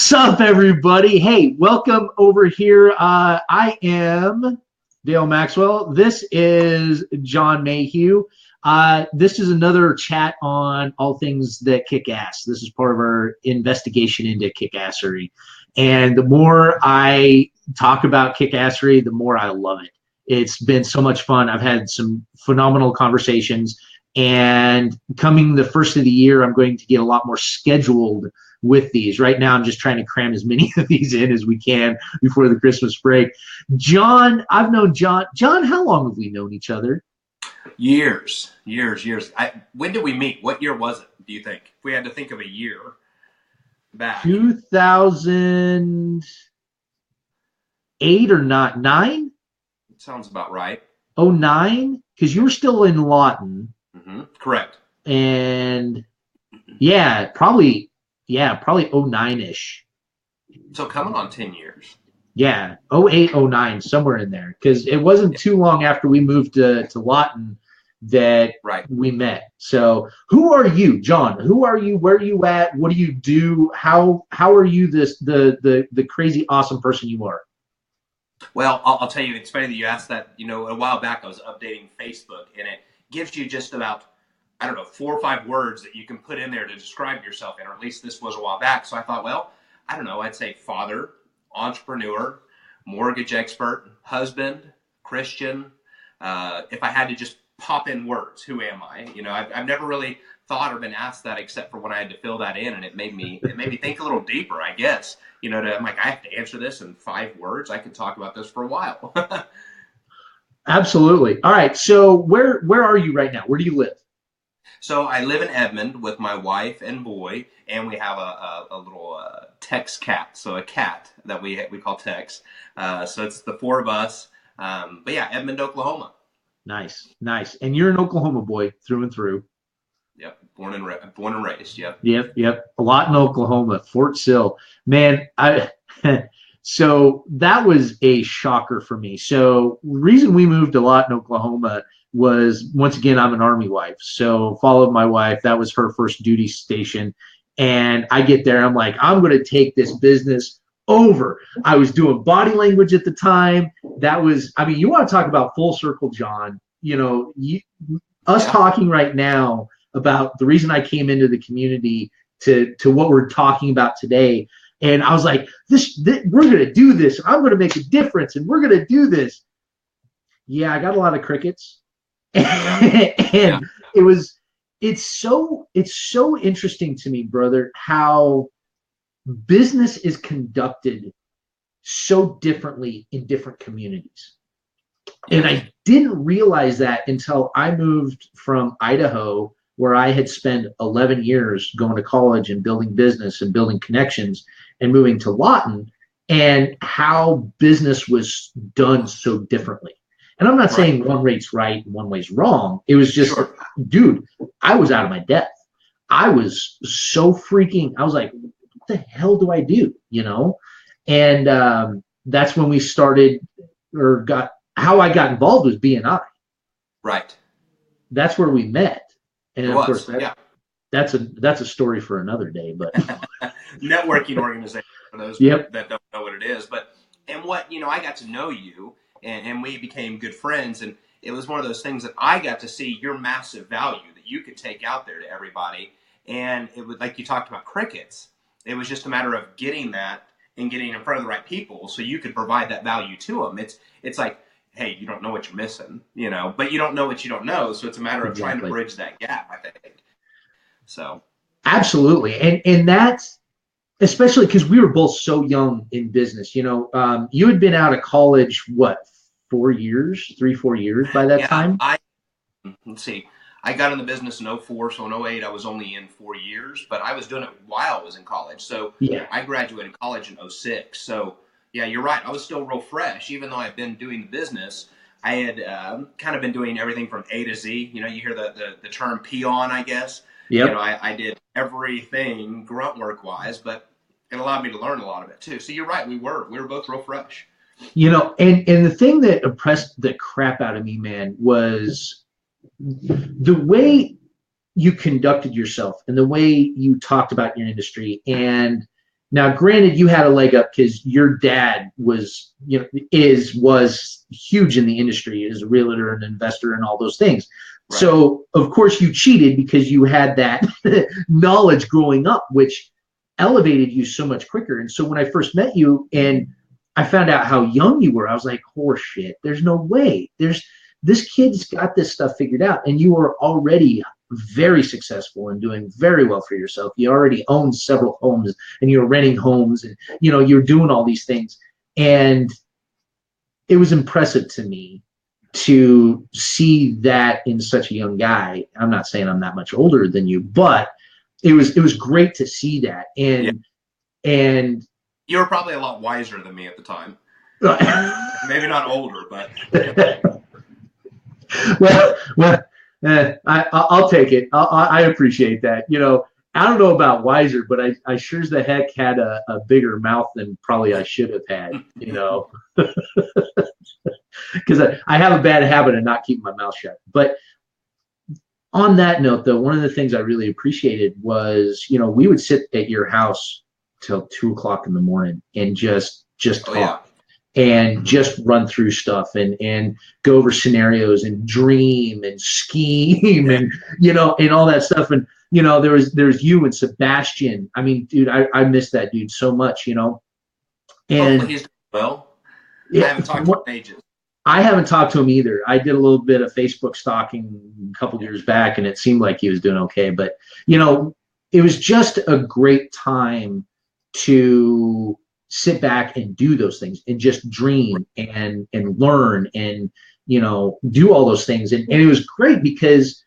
Sup, everybody? Hey, welcome over here. I am Dale Maxwell. This is John Mayhue. This is another chat on all things that kick ass. This is part of our investigation into KickASSery. And the more I talk about KickASSery, the more I love it. It's been so much fun. I've had some phenomenal conversations. And coming the first of the year, I'm going to get a lot more scheduled with these. Right now, I'm just trying to cram as many of these in as we can before the Christmas break. John, I've known John. John, how long have we known each other? Years. When did we meet? What year was it, do you think? If we had to think of a year back. 2008 or not? 9? Sounds about right. Oh, 9? Because you were still in Lawton. Mm-hmm. Correct. And probably 09-ish. So coming on 10 years. Yeah, 08, 09, somewhere in there. Because it wasn't too long after we moved to Lawton that we met. So who are you, John? Who are you? Where are you at? What do you do? How are you the crazy awesome person you are? Well, I'll tell you, it's funny that you asked that. You know, a while back I was updating Facebook, and it gives you just about, 4 or 5 words that you can put in there to describe yourself, or at least this was a while back. So I thought, well, I'd say father, entrepreneur, mortgage expert, husband, Christian. If I had to just pop in words, who am I? You know, I've never really thought or been asked that except for when I had to fill that in, and it made me think a little deeper, I guess. You know, I'm like, I have to answer this in 5 words. I could talk about this for a while. Absolutely. All right. So where are you right now? Where do you live? So I live in Edmond with my wife and boy, and we have a little Tex cat. So a cat that we call Tex. So it's the 4 of us. But yeah, Edmond, Oklahoma. Nice. And you're an Oklahoma boy through and through. Yep, born and raised. Yep. A lot in Oklahoma, Fort Sill. Man, so that was a shocker for me. So the reason we moved a lot in Oklahoma was, once again, I'm an Army wife. So followed my wife. That was her first duty station. And I get there, I'm like, I'm going to take this business over. I was doing body language at the time. That was, you want to talk about full circle, John. You know, talking right now about the reason I came into the community to what we're talking about today. And I was like, we're going to do this. I'm going to make a difference, and we're going to do this. Yeah, I got a lot of crickets. And it's so interesting to me, brother, how business is conducted so differently in different communities. And I didn't realize that until I moved from Idaho, where I had spent 11 years going to college and building business and building connections, and moving to Lawton, and how business was done so differently. And I'm not saying one way's right and one way's wrong. It was just, dude, I was out of my depth. I was so I was like, what the hell do I do? You know? And that's when we started, how I got involved was BNI. Right. That's where we met. And of course, that's a story for another day. But networking organization for those that don't know what it is. And what, I got to know you, and we became good friends, and it was one of those things that I got to see your massive value that you could take out there to everybody. And it was like you talked about crickets. It was just a matter of getting that and getting in front of the right people so you could provide that value to them. It's like, hey, you don't know what you're missing, but you don't know what you don't know. So it's a matter of trying to bridge that gap, I think. So. Absolutely. And that's, especially because we were both so young in business. You had been out of college, what, 4 years, 3-4 years by that time? Let's see. I got in the business in 04, so in 08 I was only in 4 years, but I was doing it while I was in college. So I graduated college in 06. So yeah, you're right. I was still real fresh, even though I've been doing the business. I had kind of been doing everything from A to Z. You hear the term peon, I guess. Yep. I did everything grunt work wise, but it allowed me to learn a lot of it too. So you're right. We were both real fresh. And the thing that impressed the crap out of me, man, was the way you conducted yourself and the way you talked about your industry. And Now, granted, you had a leg up because your dad was, was huge in the industry as a realtor and investor and all those things. Right. So, of course, you cheated because you had that knowledge growing up, which elevated you so much quicker. And so, when I first met you and I found out how young you were, I was like, "Horse shit! There's no way. This kid's got this stuff figured out." And you were already very successful and doing very well for yourself. You already owned several homes and you're renting homes and you're doing all these things. And it was impressive to me to see that in such a young guy. I'm not saying I'm that much older than you, but it was great to see that. And you were probably a lot wiser than me at the time. Maybe not older, but well, I'll take it. I appreciate that. I don't know about wiser, but I sure as the heck had a bigger mouth than probably I should have had, because I have a bad habit of not keeping my mouth shut. But on that note, though, one of the things I really appreciated was, we would sit at your house till 2 o'clock in the morning and just talk. Yeah. And just run through stuff and go over scenarios and dream and scheme and and all that stuff. And there's you and Sebastian. I mean, dude, I miss that dude so much. And hopefully he's doing well. Yeah, I haven't talked to him in ages. I haven't talked to him either. I did a little bit of Facebook stalking a couple years back, and it seemed like he was doing okay. But it was just a great time to sit back and do those things and just dream and learn and do all those things. And it was great because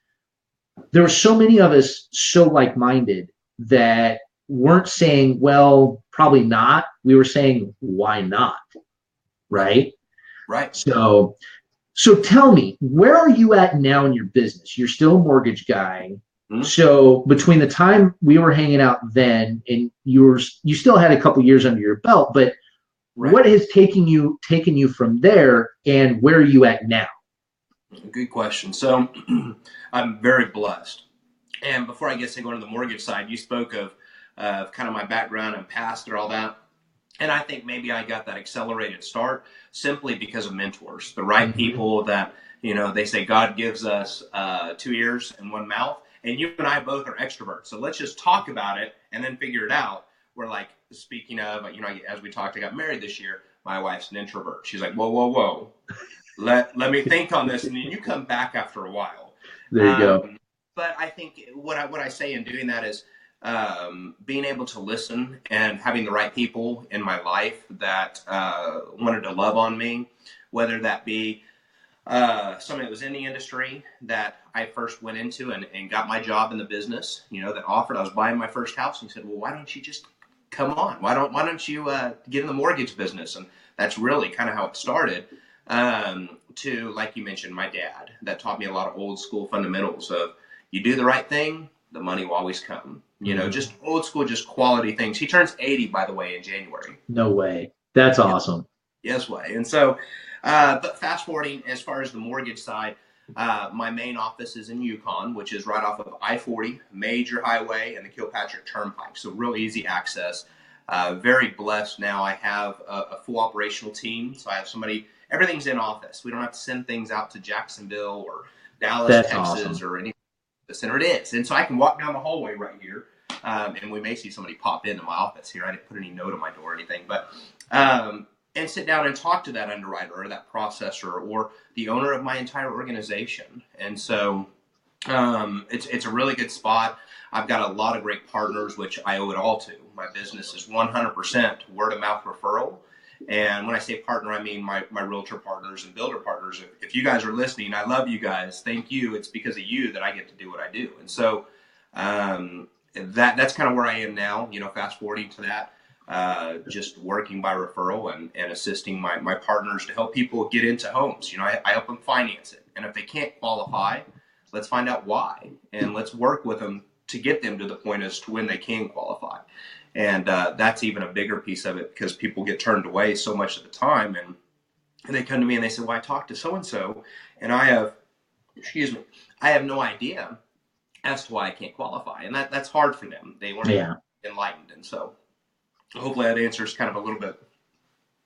there were so many of us so like-minded that weren't saying, well, probably not. We were saying, why not? Right. So tell me, where are you at now in your business? You're still a mortgage guy. So between the time we were hanging out then and you still had a couple years under your belt, but what has taken you from there and where are you at now? Good question. So I'm very blessed. And before I guess I go into the mortgage side, you spoke of kind of my background and past and all that. And I think maybe I got that accelerated start simply because of mentors, the right people that, they say God gives us 2 ears and 1 mouth. And you and I both are extroverts. So let's just talk about it and then figure it out. We're like, speaking of, as we talked, I got married this year. My wife's an introvert. She's like, whoa. Let me think on this. And then you come back after a while. There you go. But I think what I say in doing that is being able to listen and having the right people in my life that wanted to love on me, whether that be somebody that was in the industry that I first went into and got my job in the business, that offered. I was buying my first house and he said, well, why don't you just come on? Why don't you get in the mortgage business? And that's really kind of how it started. To, like you mentioned, my dad, that taught me a lot of old school fundamentals of you do the right thing, the money will always come. Just old school, just quality things. He turns 80, by the way, in January. No way. That's awesome. Yes way. And so, but fast forwarding as far as the mortgage side, my main office is in Yukon, which is right off of I-40, major highway, and the Kilpatrick Turnpike. So real easy access. Very blessed now. I have a full operational team. So I have somebody, everything's in office. We don't have to send things out to Jacksonville or Dallas, Texas, or anything. The center it is. And so I can walk down the hallway right here. And we may see somebody pop into my office here. I didn't put any note on my door or anything, but and sit down and talk to that underwriter or that processor or the owner of my entire organization. And so it's a really good spot. I've got a lot of great partners, which I owe it all to. My business is 100% word of mouth referral. And when I say partner, I mean my realtor partners and builder partners. If you guys are listening, I love you guys. Thank you. It's because of you that I get to do what I do. And so that's kind of where I am now, fast forwarding to that. Just working by referral and assisting my partners to help people get into homes. I help them finance it. And if they can't qualify, let's find out why. And let's work with them to get them to the point as to when they can qualify. And that's even a bigger piece of it because people get turned away so much of the time. And they come to me and they say, well, I talked to so-and-so and I have no idea as to why I can't qualify. And that's hard for them. They weren't enlightened. And so Hopefully that answers kind of a little bit.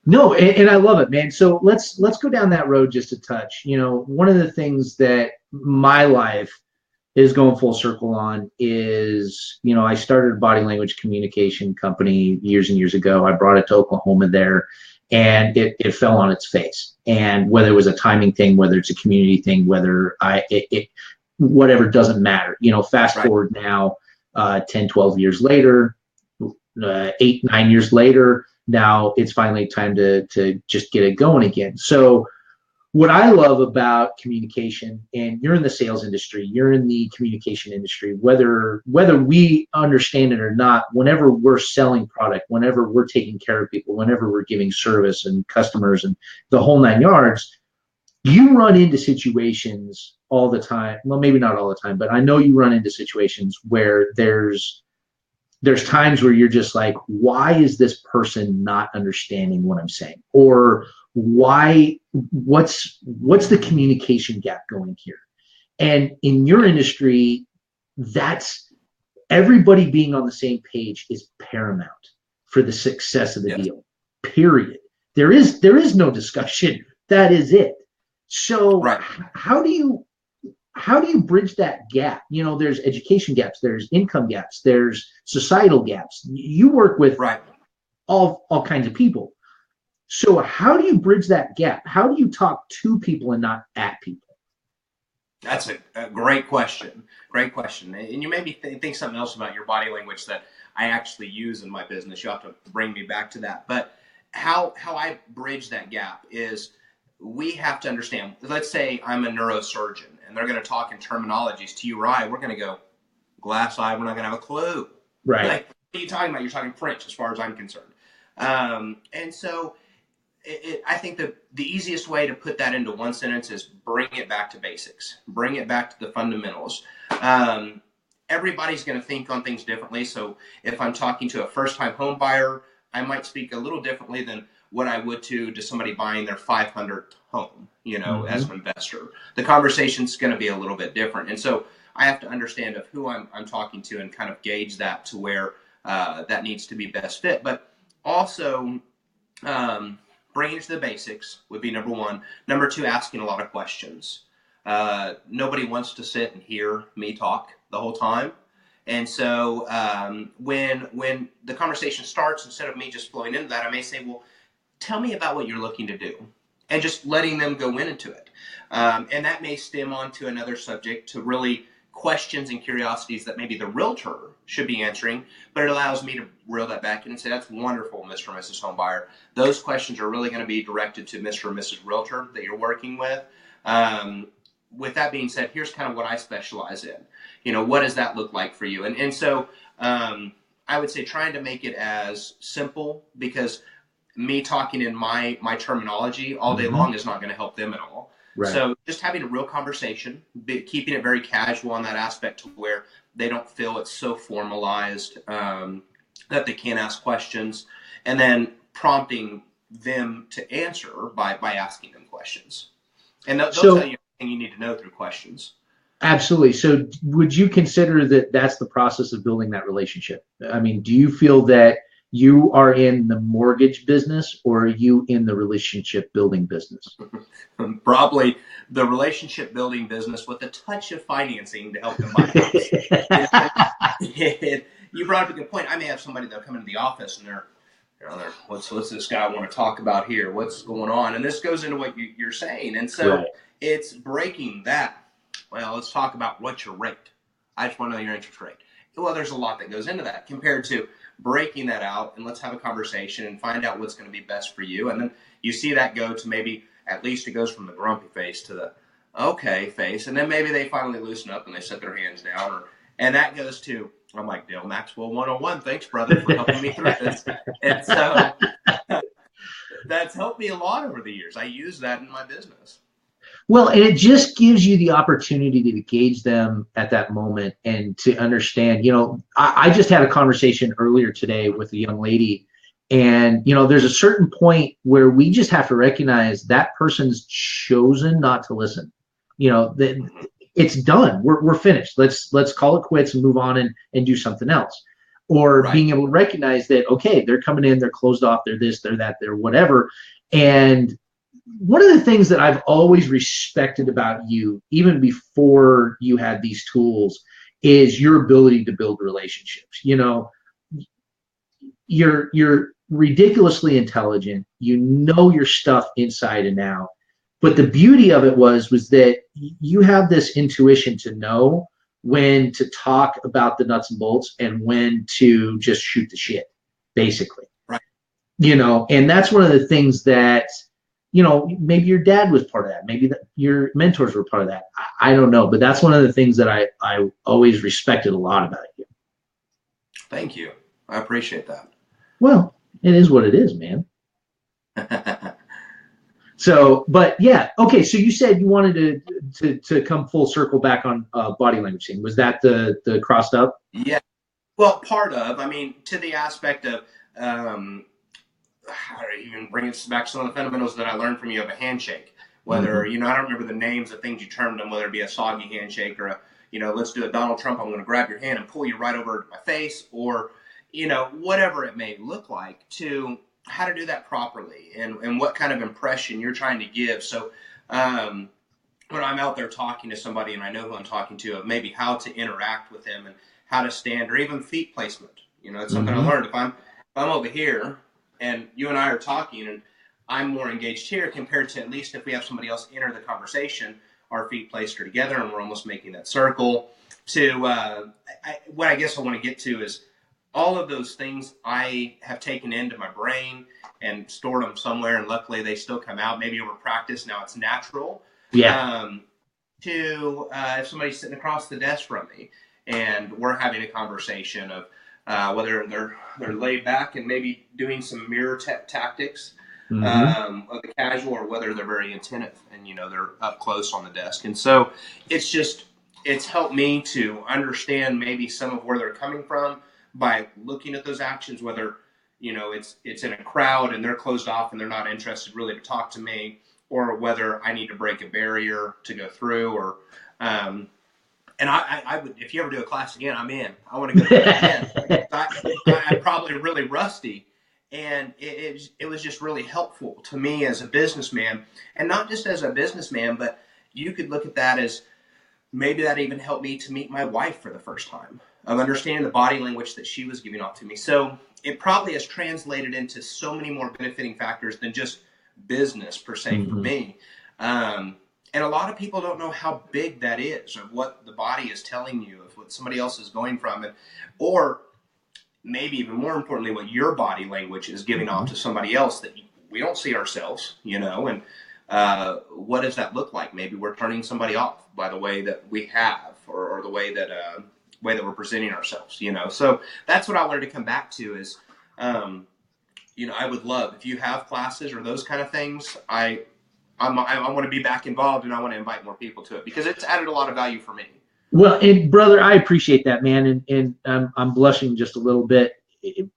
No, and I love it, man. So let's go down that road just a touch. One of the things that my life is going full circle on is, I started a body language communication company years and years ago. I brought it to Oklahoma there, and it fell on its face. And whether it was a timing thing, whether it's a community thing, whether whatever, doesn't matter. Fast forward now, 10, 12 years later, 8, 9 years later, now it's finally time to just get it going again. So what I love about communication, and you're in the sales industry, you're in the communication industry, whether we understand it or not, whenever we're selling product, whenever we're taking care of people, whenever we're giving service and customers and the whole 9 yards, you run into situations all the time. Well, maybe not all the time, but I know you run into situations where there's times where you're just like, why is this person not understanding what I'm saying? Or what's the communication gap going here? And in your industry, that's everybody being on the same page is paramount for the success of the deal. Period. There is no discussion. That is it. So how do you bridge that gap? There's education gaps, there's income gaps, there's societal gaps. You work with all kinds of people. So how do you bridge that gap? How do you talk to people and not at people? That's a great question. Great question. And you made me think something else about your body language that I actually use in my business. You'll have to bring me back to that. But how I bridge that gap is we have to understand, let's say I'm a neurosurgeon and they're going to talk in terminologies to you or I, we're going to go glass eye, we're not going to have a clue. Right. Like, what are you talking about? You're talking French as far as I'm concerned. And so I think the easiest way to put that into one sentence is bring it back to basics. Bring it back to the fundamentals. Everybody's going to think on things differently. So if I'm talking to a first-time home buyer, I might speak a little differently than what I would to somebody buying their 500th home, as an investor. The conversation's going to be a little bit different. And so I have to understand of who I'm talking to and kind of gauge that to where that needs to be best fit. But also bringing it to the basics would be number one. Number two, asking a lot of questions. Nobody wants to sit and hear me talk the whole time. And so when the conversation starts, instead of me just flowing into that, I may say, well, tell me about what you're looking to do, and just letting them go into it. And that may stem on to another subject, to really questions and curiosities that maybe the realtor should be answering, but it allows me to reel that back in and say, that's wonderful, Mr. and Mrs. Homebuyer. Those questions are really going to be directed to Mr. and Mrs. Realtor that you're working with. With that being said, here's kind of what I specialize in. What does that look like for you? And so I would say trying to make it as simple, because me talking in my terminology all day long is not going to help them at all. Right. So just having a real conversation, keeping it very casual on that aspect to where they don't feel it's so formalized that they can't ask questions, and then prompting them to answer by asking them questions. And they'll tell you everything you need to know through questions. Absolutely. So would you consider that that's the process of building that relationship? I mean, do you feel that you are in the mortgage business, or are you in the relationship building business? Probably the relationship building business with a touch of financing to help them buy house. You brought up a good point. I may have somebody that'll come into the office and they're what's this guy want to talk about here? What's going on? And this goes into what you're saying. And so it's breaking that. Well, let's talk about what's your rate. I just want to know your interest rate. Well, there's a lot that goes into that compared to breaking that out, and let's have a conversation and find out what's going to be best for you. And then you see that go to maybe, at least it goes from the grumpy face to the okay face. And then maybe they finally loosen up and they set their hands down. And that goes to, I'm like, Dale Maxwell 101. Thanks, brother, for helping me through this. And so that's helped me a lot over the years. I use that in my business. Well, and it just gives you the opportunity to gauge them at that moment and to understand, I just had a conversation earlier today with a young lady, and, there's a certain point where we just have to recognize that person's chosen not to listen. It's done. We're finished. Let's call it quits and move on and do something else. or Right. being able to recognize that, okay, they're coming in, they're closed off, they're this, they're that, they're whatever. And one of the things that I've always respected about you, even before you had these tools, is your ability to build relationships. You know, you're ridiculously intelligent. You know your stuff inside and out. But the beauty of it was that you have this intuition to know when to talk about the nuts and bolts and when to just shoot the shit, basically. Right. You know, and that's one of the things that, you know, maybe your dad was part of that. Maybe your mentors were part of that. I don't know, but that's one of the things that I always respected a lot about you. Thank you. I appreciate that. Well, it is what it is, man. So, but yeah, okay. So you said you wanted to come full circle back on body language thing. Was that the crossed up? Yeah. Well, part of, I mean, to the aspect of, how do you even bring it back to some of the fundamentals that I learned from you of a handshake? Whether, you know, I don't remember the names of things you termed them, whether it be a soggy handshake or a, you know, let's do a Donald Trump, I'm going to grab your hand and pull you right over to my face, or, you know, whatever it may look like, to how to do that properly and what kind of impression you're trying to give. So when I'm out there talking to somebody and I know who I'm talking to, of maybe how to interact with them and how to stand, or even feet placement. You know, it's something I learned. If I'm over here and you and I are talking and I'm more engaged here compared to, at least if we have somebody else enter the conversation, our feet placed are together and we're almost making that circle. To what I guess I want to get to is all of those things I have taken into my brain and stored them somewhere, and luckily they still come out. Maybe over practice, now it's natural. Yeah. If somebody's sitting across the desk from me and we're having a conversation of whether they're laid back and maybe doing some mirror tactics of the casual, or whether they're very attentive and, you know, they're up close on the desk. And so it's helped me to understand maybe some of where they're coming from by looking at those actions, whether, you know, it's in a crowd and they're closed off and they're not interested really to talk to me, or whether I need to break a barrier to go through, or and I would, if you ever do a class again, I'm in. I want to go through it again. I'm probably really rusty, and it was just really helpful to me as a businessman, and not just as a businessman, but you could look at that as maybe that even helped me to meet my wife for the first time, of understanding the body language that she was giving off to me. So it probably has translated into so many more benefiting factors than just business per se for me. And a lot of people don't know how big that is, of what the body is telling you, of what somebody else is going from it, or maybe even more importantly, what your body language is giving off to somebody else that we don't see ourselves, you know, and what does that look like? Maybe we're turning somebody off by the way that we have, or the way that we're presenting ourselves, you know. So that's what I wanted to come back to is, you know, I would love if you have classes or those kind of things. I want to be back involved, and I want to invite more people to it because it's added a lot of value for me. Well, and brother, I appreciate that, man, and I'm blushing just a little bit. You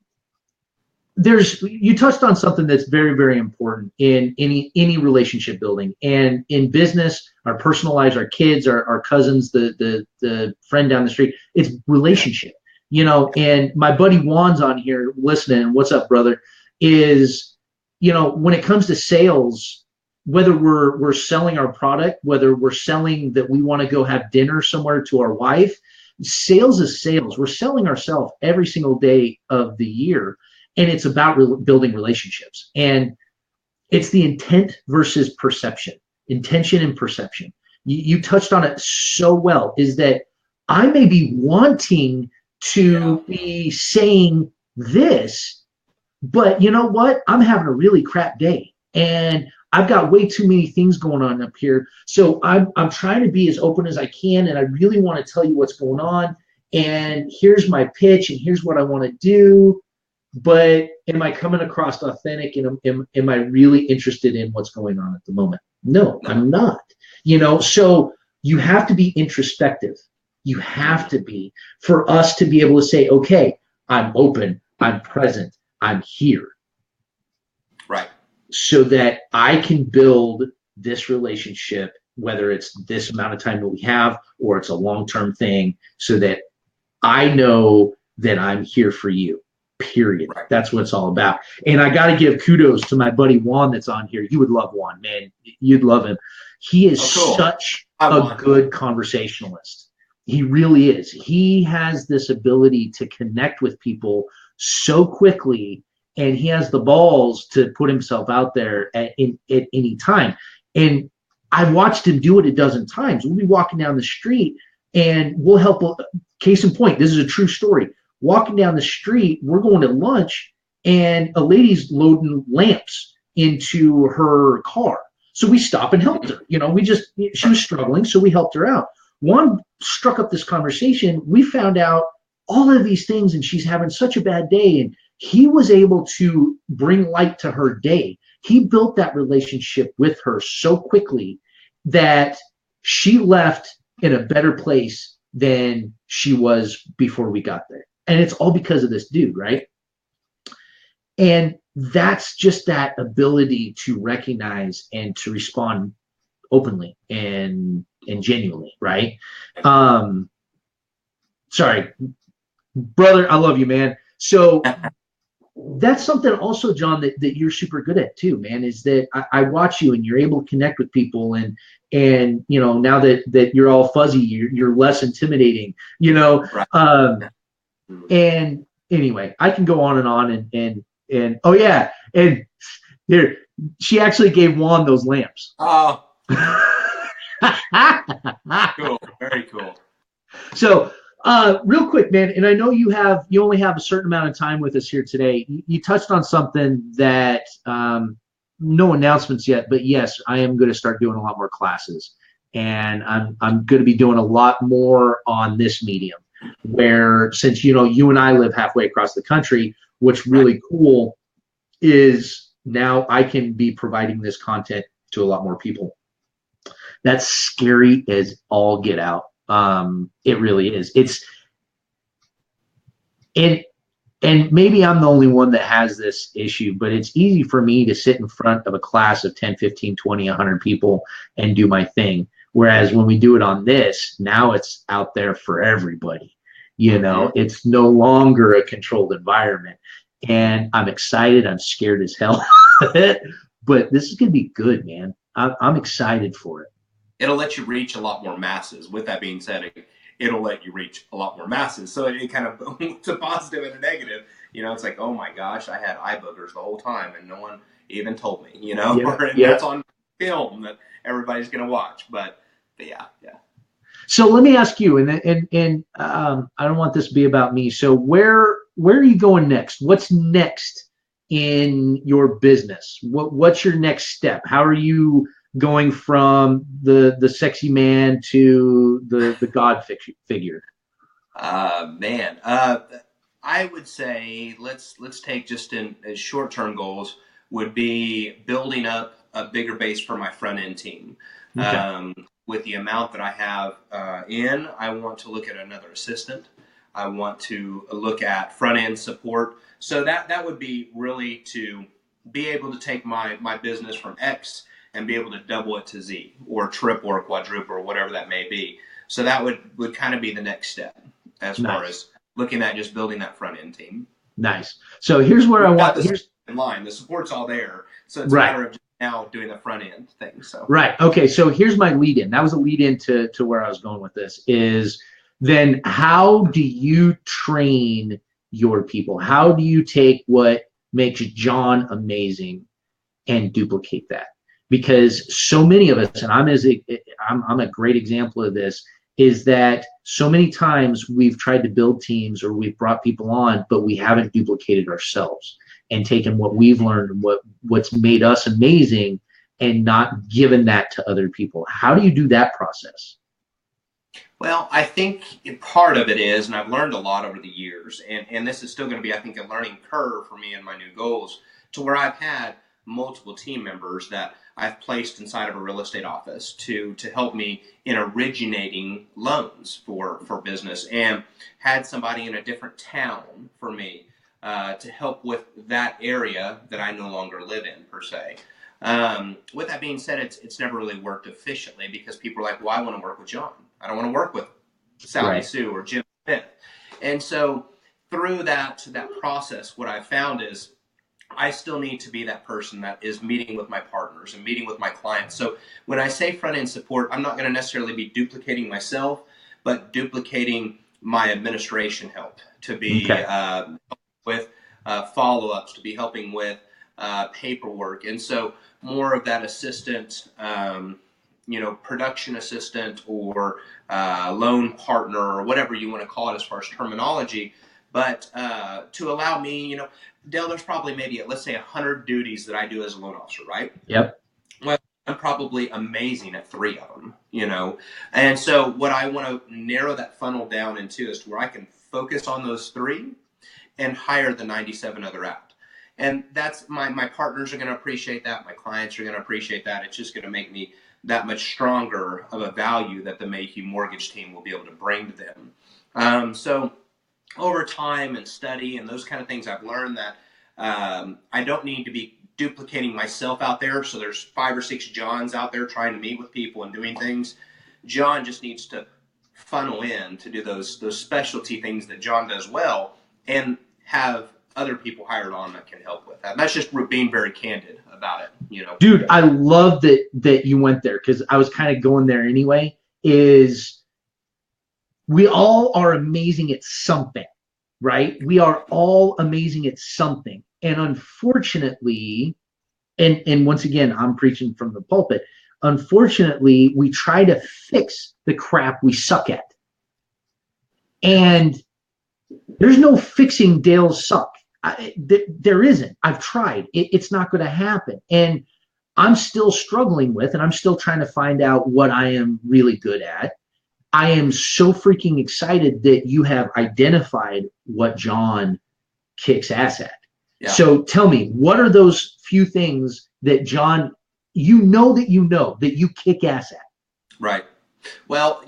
touched on something that's very, very important in any relationship building, and in business, our personal lives, our kids, our cousins, the friend down the street. It's relationship, you know. And my buddy Juan's on here listening. What's up, brother? Is, you know, when it comes to sales, whether we're selling our product, whether we're selling that we want to go have dinner somewhere to our wife, sales is sales. We're selling ourselves every single day of the year. And it's about building relationships. And it's the intent versus perception, intention and perception. You touched on it so well, is that I may be wanting to be saying this, but you know what? I'm having a really crap day. And I've got way too many things going on up here. So I'm trying to be as open as I can. And I really want to tell you what's going on. And here's my pitch, and here's what I want to do. But am I coming across authentic, and am I really interested in what's going on at the moment? No, I'm not. You know, so you have to be introspective. You have to be, for us to be able to say, okay, I'm open, I'm present, I'm here. Right. So that I can build this relationship, whether it's this amount of time that we have or it's a long-term thing, so that I know then I'm here for you. Period. Right. That's what it's all about. And I got to give kudos to my buddy Juan that's on here. You would love Juan, man. You'd love him. He is Cool. such a good conversationalist. He really is. He has this ability to connect with people so quickly, and he has the balls to put himself out there at any time. And I've watched him do it a dozen times. We'll be walking down the street, and we'll help. Case in point, this is a true story. Walking down the street, we're going to lunch, and a lady's loading lamps into her car. So we stop and helped her. She was struggling, so we helped her out. One struck up this conversation. We found out all of these things, and she's having such a bad day. And he was able to bring light to her day. He built that relationship with her so quickly that she left in a better place than she was before we got there. And it's all because of this dude, right? And that's just that ability to recognize and to respond openly and genuinely, right? Sorry, brother, I love you, man. So that's something also, John, that you're super good at too, man, is that I watch you and you're able to connect with people, and now that you're all fuzzy, you're less intimidating, Right. And anyway, I can go on and oh yeah, and here she actually gave Juan those lamps. Oh, cool, very cool. So, real quick, man, and I know you only have a certain amount of time with us here today. You touched on something that no announcements yet, but yes, I am going to start doing a lot more classes, and I'm going to be doing a lot more on this medium. Where since you and I live halfway across the country, what's really cool is now I can be providing this content to a lot more people. That's scary as all get out. It really is. And maybe I'm the only one that has this issue, but it's easy for me to sit in front of a class of 10, 15, 20, 100 people and do my thing. Whereas when we do it on this, now it's out there for everybody. It's no longer a controlled environment. And I'm excited. I'm scared as hell. But this is going to be good, man. I'm excited for it. It'll let you reach a lot more masses. With that being said, it'll let you reach a lot more masses. So it kind of, it's a positive and a negative. It's like, oh my gosh, I had eye boogers the whole time and no one even told me, and that's on film that everybody's going to watch. But yeah. So let me ask you, and I don't want this to be about me. So where are you going next? What's next in your business? What's your next step? How are you going from the sexy man to the God figure? Man, I would say let's take just in short-term goals would be building up a bigger base for my front end team. Okay. With the amount that I have I want to look at another assistant. I want to look at front end support. So that would be really to be able to take my business from X and be able to double it to Z or triple or quadruple or whatever that may be. So that would kind of be the next step as far as looking at just building that front end team. Nice. So here's where I want. Here's in line. The support's all there. So it's a matter of just now doing the front end thing. So right. Okay. So here's my lead in. That was a lead in to where I was going with this is then how do you train your people? How do you take what makes John amazing and duplicate that? Because so many of us, and I'm a great example of this, is that so many times we've tried to build teams or we've brought people on, but we haven't duplicated ourselves and taken what we've learned and what's made us amazing and not given that to other people. How do you do that process? Well, I think part of it is, and I've learned a lot over the years, and this is still going to be, I think, a learning curve for me and my new goals, to where I've had multiple team members that I've placed inside of a real estate office to help me in originating loans for business, and had somebody in a different town for me to help with that area that I no longer live in, per se. With that being said, it's never really worked efficiently because people are like, well, I want to work with John. I don't want to work with Sally Sue or Jim Smith. And so through that process, what I found is I still need to be that person that is meeting with my partners and meeting with my clients. So when I say front end support, I'm not going to necessarily be duplicating myself, but duplicating my administration help to be Okay. with follow-ups, to be helping with paperwork. And so more of that assistant, production assistant or loan partner or whatever you want to call it as far as terminology. But to allow me, Dale, there's probably maybe, let's say, 100 duties that I do as a loan officer, right? Yep. Well, I'm probably amazing at 3 of them, And so what I want to narrow that funnel down into is to where I can focus on those 3 and hire the 97 other out. And that's my partners are going to appreciate that. My clients are going to appreciate that. It's just going to make me that much stronger of a value that the Mayhue mortgage team will be able to bring to them. So over time and study and those kind of things, I've learned that I don't need to be duplicating myself out there. So there's 5 or 6 Johns out there trying to meet with people and doing things. John just needs to funnel in to do those specialty things that John does well and have other people hired on that can help with that. And that's just being very candid about it, Dude, I love that you went there, because I was kind of going there anyway. Is we all are amazing at something, right? We are all amazing at something. And unfortunately, and once again, I'm preaching from the pulpit, unfortunately, we try to fix the crap we suck at. And there's no fixing Dale's suck. There isn't. I've tried. It's not going to happen. And I'm still struggling with, and I'm still trying to find out what I am really good at. I am so freaking excited that you have identified what John kicks ass at. Yeah. So tell me, what are those few things that John, that you kick ass at? Right. Well,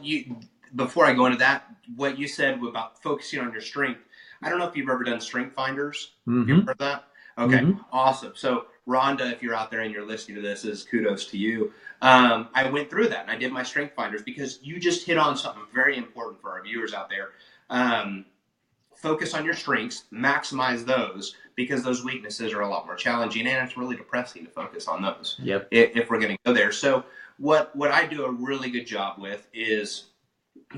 before I go into that, what you said about focusing on your strength, I don't know if you've ever done strength finders. Mm-hmm. You ever heard that? Okay, Awesome. So Rhonda, if you're out there and you're listening to this, is kudos to you. I went through that and I did my strength finders because you just hit on something very important for our viewers out there. Focus on your strengths, maximize those, because those weaknesses are a lot more challenging and it's really depressing to focus on those. Yep. If we're going to go there. So what I do a really good job with is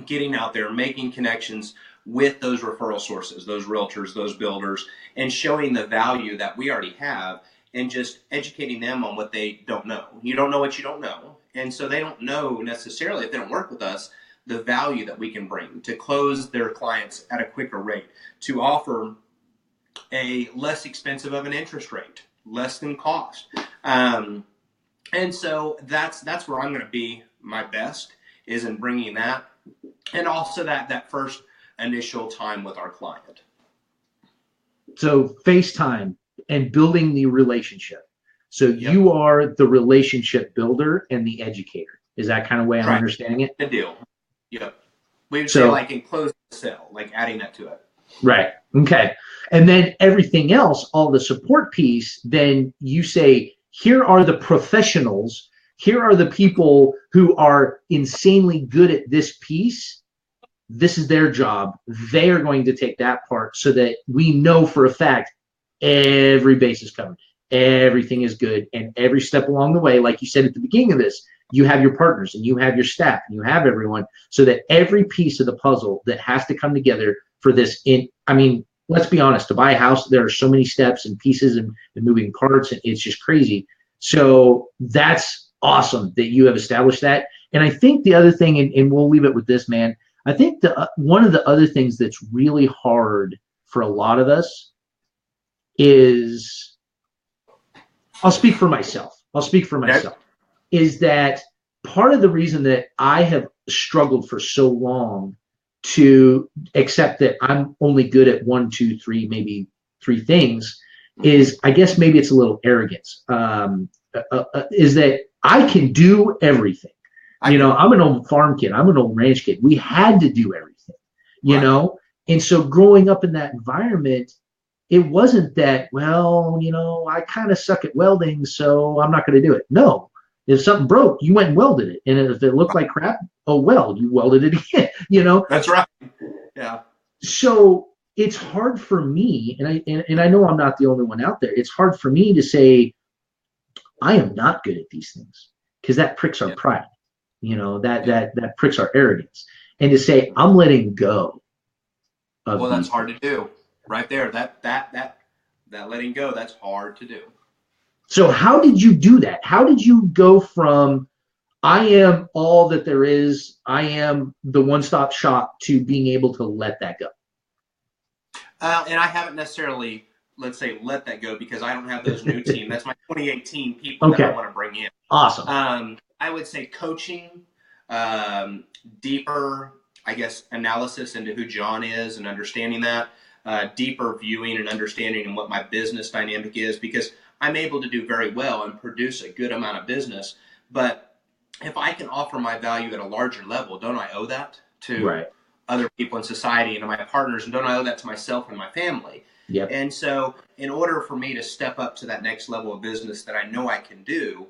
getting out there, making connections with those referral sources, those realtors, those builders, and showing the value that we already have and just educating them on what they don't know. You don't know what you don't know. And so they don't know necessarily, if they don't work with us, the value that we can bring to close their clients at a quicker rate, to offer a less expensive of an interest rate, less than cost. And so that's where I'm going to be my best, is in bringing that, and also that first initial time with our client. So FaceTime and building the relationship. So you are the relationship builder and the educator. Is that kind of way I'm understanding it? The deal. Yep. We would say like in closing the sale, like adding that to it. Right. Okay. And then everything else, all the support piece, then you say, here are the professionals. Here are the people who are insanely good at this piece. This is their job. They are going to take that part so that we know for a fact every base is covered. Everything is good. And every step along the way, like you said at the beginning of this, you have your partners and you have your staff and you have everyone, so that every piece of the puzzle that has to come together for this. Let's be honest, to buy a house, there are so many steps and pieces and moving parts, and it's just crazy. So that's awesome that you have established that. And I think the other thing, and we'll leave it with this, man, I think one of the other things that's really hard for a lot of us is, I'll speak for myself, is that part of the reason that I have struggled for so long to accept that I'm only good at 1, 2, 3, maybe 3 things is, I guess maybe it's a little arrogance, is that I can do everything. I'm an old farm kid. I'm an old ranch kid. We had to do everything, you know? And so growing up in that environment, it wasn't that, I kind of suck at welding, so I'm not going to do it. No. If something broke, you went and welded it. And if it looked like crap, you welded it again, That's right. Yeah. So it's hard for me, and I know I'm not the only one out there. It's hard for me to say I am not good at these things because that pricks our Yeah. pride, that Yeah. that pricks our arrogance, and to say I'm letting go of Well, that's these hard things. to do right there. That letting go, that's hard to do. So how did you do that? How did you go from I am all that there is, I am the one-stop shop, to being able to let that go? And I haven't necessarily, let's say, let that go because I don't have those new team. That's my 2018 people that I Okay, want to bring in. awesome. I would say coaching, deeper, I guess, analysis into who John is and understanding that, deeper viewing and understanding and what my business dynamic is, because I'm able to do very well and produce a good amount of business. But if I can offer my value at a larger level, don't I owe that to Right. other people in society and to my partners? And don't I owe that to myself and my family? Yep. And so in order for me to step up to that next level of business that I know I can do,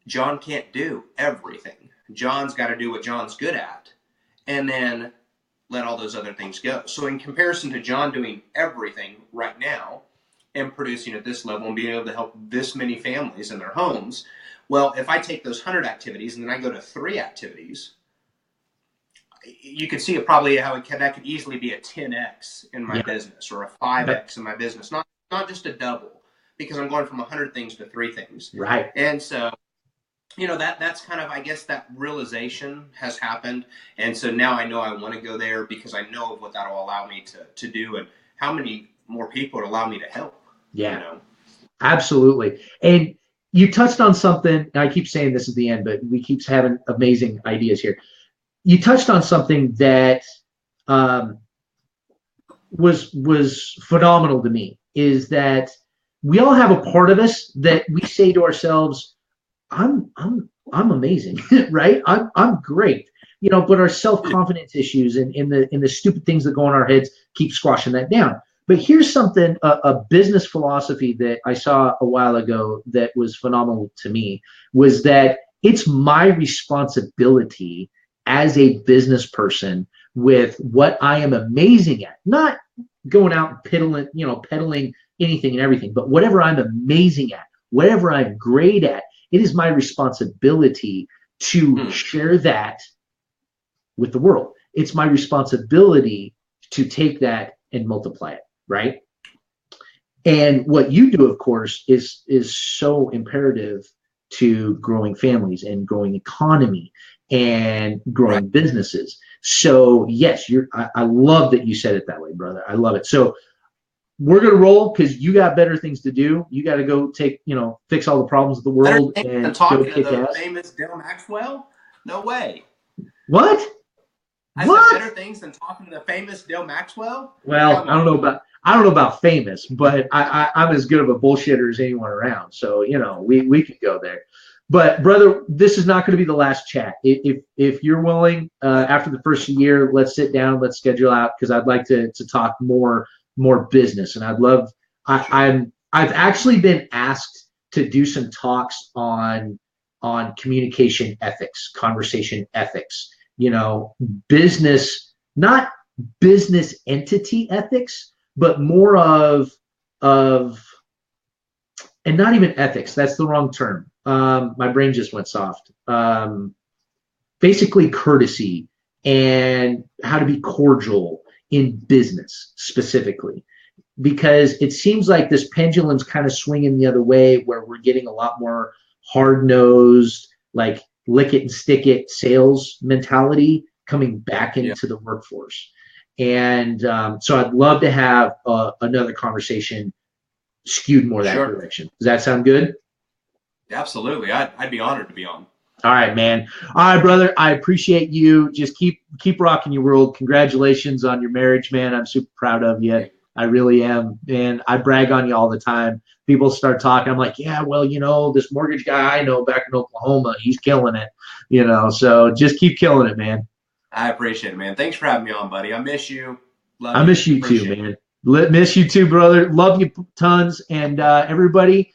John can't do everything. John's got to do what John's good at and then let all those other things go. So in comparison to John doing everything right now and producing at this level and being able to help this many families in their homes, well, if I take those 100 activities and then I go to 3 activities, you could see it probably that could easily be a 10x in my Yeah. business or a Yep. 5x in my business, not just a double, because I'm going from 100 things to 3 things. Right. And so that's kind of, I guess, that realization has happened. And so now I know I want to go there because I know of what that'll allow me to do and how many more people would allow me to help. Yeah. Absolutely. And you touched on something, and I keep saying this at the end, but we keep having amazing ideas here. You touched on something that um, was phenomenal to me, is that we all have a part of us that we say to ourselves, I'm amazing, right? I'm great. But our self-confidence issues and in the stupid things that go on our heads keep squashing that down. But here's something, a business philosophy that I saw a while ago that was phenomenal to me, was that it's my responsibility as a business person with what I am amazing at, not going out and peddling anything and everything, but whatever I'm amazing at, whatever I'm great at, it is my responsibility to share that with the world. It's my responsibility to take that and multiply it, right? And what you do, of course, is so imperative to growing families and growing economy and Right. growing businesses. So yes, I love that you said it that way, brother. I love it. So we're gonna roll because you got better things to do. You got to go fix all the problems of the Better world things than and go talking to kick the ass. famous Dale Maxwell? No way. What? I said What? better things than talking to the famous Dale Maxwell? Well, Come I don't on. know about famous, but I'm as good of a bullshitter as anyone around. So we could go there. But brother, this is not going to be the last chat. If you're willing, after the first year, let's sit down, let's schedule out, because I'd like to talk more business, and I'd love. I've actually been asked to do some talks on communication ethics, conversation ethics. Business, not business entity ethics, but more of and not even ethics. That's the wrong term. My brain just went soft. Basically, courtesy and how to be cordial in business specifically, because it seems like this pendulum's kind of swinging the other way, where we're getting a lot more hard-nosed, like lick it and stick it sales mentality coming back Yeah. into the workforce. And so I'd love to have another conversation skewed more that Sure. direction. Does that sound good? Absolutely. I'd be honored to be on. All right, man. All right, brother. I appreciate you. Just keep rocking your world. Congratulations on your marriage, man. I'm super proud of you. I really am. And I brag on you all the time. People start talking. I'm like, yeah, well, this mortgage guy I know back in Oklahoma, he's killing it. So just keep killing it, man. I appreciate it, man. Thanks for having me on, buddy. I miss you. Love I you. miss you too, Appreciate it. man. Miss you too, brother. Love you tons. And everybody,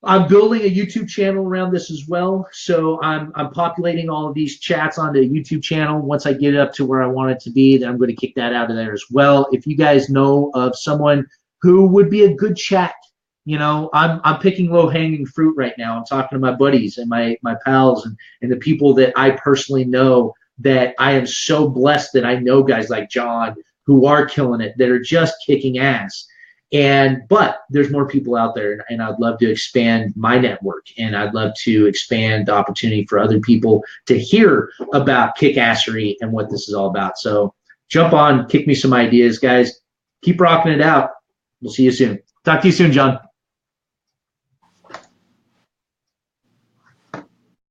I'm building a YouTube channel around this as well. So I'm populating all of these chats onto a YouTube channel. Once I get it up to where I want it to be, then I'm going to kick that out of there as well. If you guys know of someone who would be a good chat, I'm picking low hanging fruit right now. I'm talking to my buddies and my pals and the people that I personally know, that I am so blessed that I know guys like John who are killing it, that are just kicking ass. But there's more people out there, and I'd love to expand my network, and I'd love to expand the opportunity for other people to hear about KickASSery and what this is all about. So jump on, kick me some ideas, guys. Keep rocking it out. We'll see you soon. Talk to you soon, John.